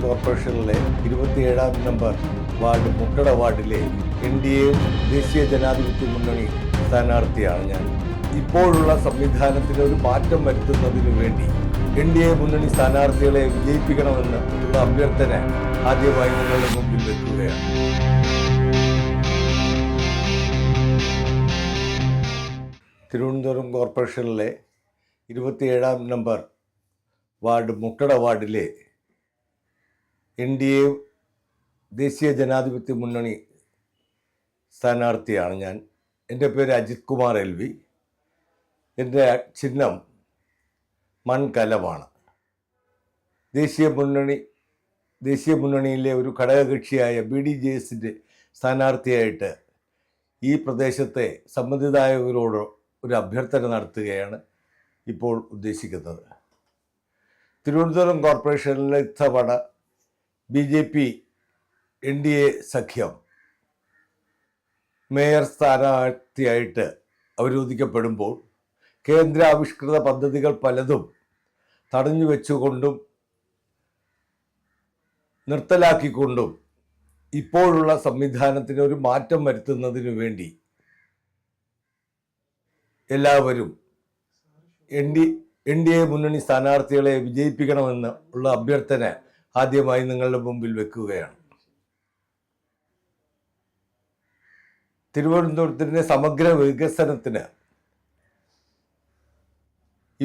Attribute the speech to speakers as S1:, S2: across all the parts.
S1: കോർപ്പറേഷനിലെ 27-ാം number ward മുട്ടട വാർഡിലെ NDA ദേശീയ ജനാധിപത്യ മുന്നണി സ്ഥാനാർത്ഥിയാണ് ഞാൻ. ഇപ്പോഴുള്ള സംവിധാനത്തിന് ഒരു മാറ്റം വരുത്തുന്നതിനു വേണ്ടി NDA മുന്നണി സ്ഥാനാർത്ഥികളെ വിജയിപ്പിക്കണമെന്ന് ഉള്ള അഭ്യർത്ഥന ആദ്യമായി നിങ്ങളുടെ മുമ്പിൽ വെക്കുകയാണ്. തിരുവനന്തപുരം കോർപ്പറേഷനിലെ 27-ാം നമ്പർ വാർഡ് മുട്ടട വാർഡിലെ NDA ദേശീയ ജനാധിപത്യ മുന്നണി സ്ഥാനാർത്ഥിയാണ് ഞാൻ. എൻ്റെ പേര് അജിത് കുമാർ LV. എൻ്റെ ചിഹ്നം മൺകലമാണ്. ദേശീയ മുന്നണിയിലെ ഒരു ഘടകകക്ഷിയായ BDJSൻ്റെ സ്ഥാനാർത്ഥിയായിട്ട് ഈ പ്രദേശത്തെ സമ്മതിദായകരോട് ഒരു അഭ്യർത്ഥന നടത്തുകയാണ് ഇപ്പോൾ ഉദ്ദേശിക്കുന്നത്. തിരുവനന്തപുരം കോർപ്പറേഷനിലെ ഇത്തവണ BJP NDA സഖ്യം മേയർ സ്ഥാനാർത്ഥിയായിട്ട് അവരോധിക്കപ്പെടുമ്പോൾ കേന്ദ്ര ആവിഷ്കൃത പദ്ധതികൾ പലതും തടഞ്ഞു വെച്ചുകൊണ്ടും നിർത്തലാക്കിക്കൊണ്ടും ഇപ്പോഴുള്ള സംവിധാനത്തിന് ഒരു മാറ്റം വരുത്തുന്നതിനു വേണ്ടി എല്ലാവരും NDA മുന്നണി സ്ഥാനാർത്ഥികളെ വിജയിപ്പിക്കണമെന്ന് ഉള്ള അഭ്യർത്ഥന ആദ്യമായി നിങ്ങളുടെ മുമ്പിൽ വെക്കുകയാണ്. തിരുവനന്തപുരത്തിൻ്റെ സമഗ്ര വികസനത്തിന്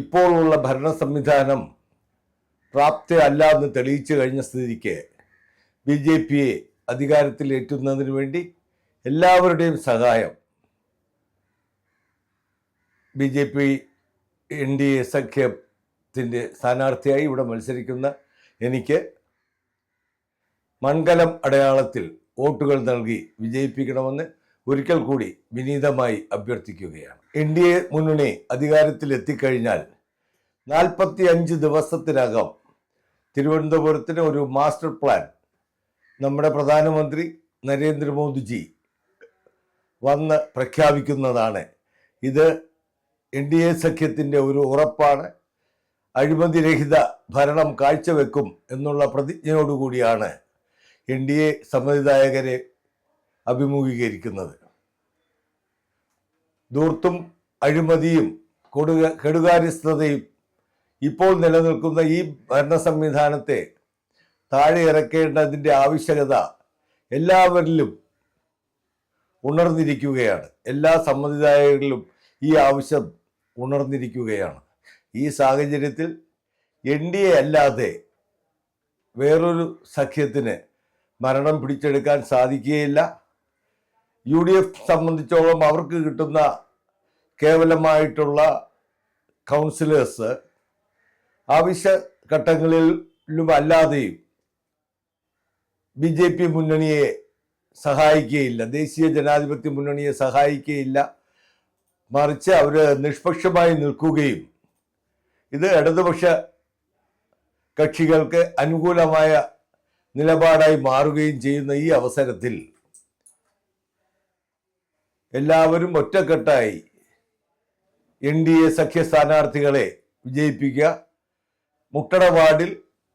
S1: ഇപ്പോഴുള്ള ഭരണ സംവിധാനം പ്രാപ്തയല്ല എന്ന് തെളിയിച്ചു കഴിഞ്ഞ സ്ഥിതിക്ക് BJPയെ അധികാരത്തിലേറ്റുന്നതിന് വേണ്ടി എല്ലാവരുടെയും സഹായം BJP NDA സഖ്യത്തിൻ്റെ സ്ഥാനാർത്ഥിയായി ഇവിടെ മത്സരിക്കുന്ന എനിക്ക് മൺകലം അടയാളത്തിൽ വോട്ടുകൾ നൽകി വിജയിപ്പിക്കണമെന്ന് ഒരിക്കൽ കൂടി വിനീതമായി അഭ്യർത്ഥിക്കുകയാണ്. NDA മുന്നണി അധികാരത്തിൽ എത്തിക്കഴിഞ്ഞാൽ 45 ദിവസത്തിനകം തിരുവനന്തപുരത്തിന് ഒരു മാസ്റ്റർ പ്ലാൻ നമ്മുടെ പ്രധാനമന്ത്രി നരേന്ദ്രമോദിജി വന്ന് പ്രഖ്യാപിക്കുന്നതാണ്. ഇത് NDA സഖ്യത്തിൻ്റെ ഒരു ഉറപ്പാണ്. അഴിമതിരഹിത ഭരണം കാഴ്ചവെക്കും എന്നുള്ള പ്രതിജ്ഞയോടുകൂടിയാണ് NDA സമ്മതിദായകരെ അഭിമുഖീകരിക്കുന്നത്. ധൂർത്തും അഴിമതിയും കെടുകാര്യസ്ഥതയും ഇപ്പോൾ നിലനിൽക്കുന്ന ഈ ഭരണ സംവിധാനത്തെ താഴെ ഇറക്കേണ്ടതിൻ്റെ ആവശ്യകത എല്ലാവരിലും ഉണർന്നിരിക്കുകയാണ്. എല്ലാ സമ്മതിദായകരിലും ഈ ആവശ്യം ഉണർന്നിരിക്കുകയാണ്. ഈ സാഹചര്യത്തിൽ NDA അല്ലാതെ വേറൊരു സഖ്യത്തിന് ഭരണം പിടിച്ചെടുക്കാൻ സാധിക്കുകയില്ല. UDF സംബന്ധിച്ചോളം അവർക്ക് കിട്ടുന്ന കേവലമായിട്ടുള്ള കൗൺസിലേഴ്സ് ആവശ്യഘട്ടങ്ങളിലും അല്ലാതെയും BJP മുന്നണിയെ സഹായിക്കുകയില്ല, ദേശീയ ജനാധിപത്യ മുന്നണിയെ സഹായിക്കുകയില്ല. മറിച്ച് അവർ നിഷ്പക്ഷമായി നിൽക്കുകയും ഇത് ഇടതുപക്ഷ കക്ഷികൾക്ക് അനുകൂലമായ നിലപാടായി മാറുകയും ചെയ്യുന്ന ഈ അവസരത്തിൽ എല്ലാവരും ഒറ്റക്കെട്ടായി NDA സഖ്യ സ്ഥാനാർത്ഥികളെ വിജയിപ്പിക്കുക. മുട്ടട വാർഡിൽ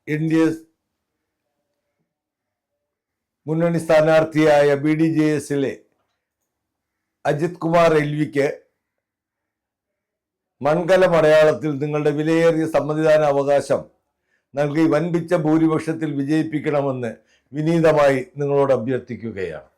S1: NDA മുന്നണി സ്ഥാനാർത്ഥിയായ BDJSലെ അജിത് കുമാർ LVക്ക് മൺകലം അടയാളത്തിൽ നിങ്ങളുടെ വിലയേറിയ സമ്മതിദാന അവകാശം നൽകി വൻപിച്ച ഭൂരിപക്ഷത്തിൽ വിജയിപ്പിക്കണമെന്ന് വിനീതമായി നിങ്ങളോട് അഭ്യർത്ഥിക്കുകയാണ്.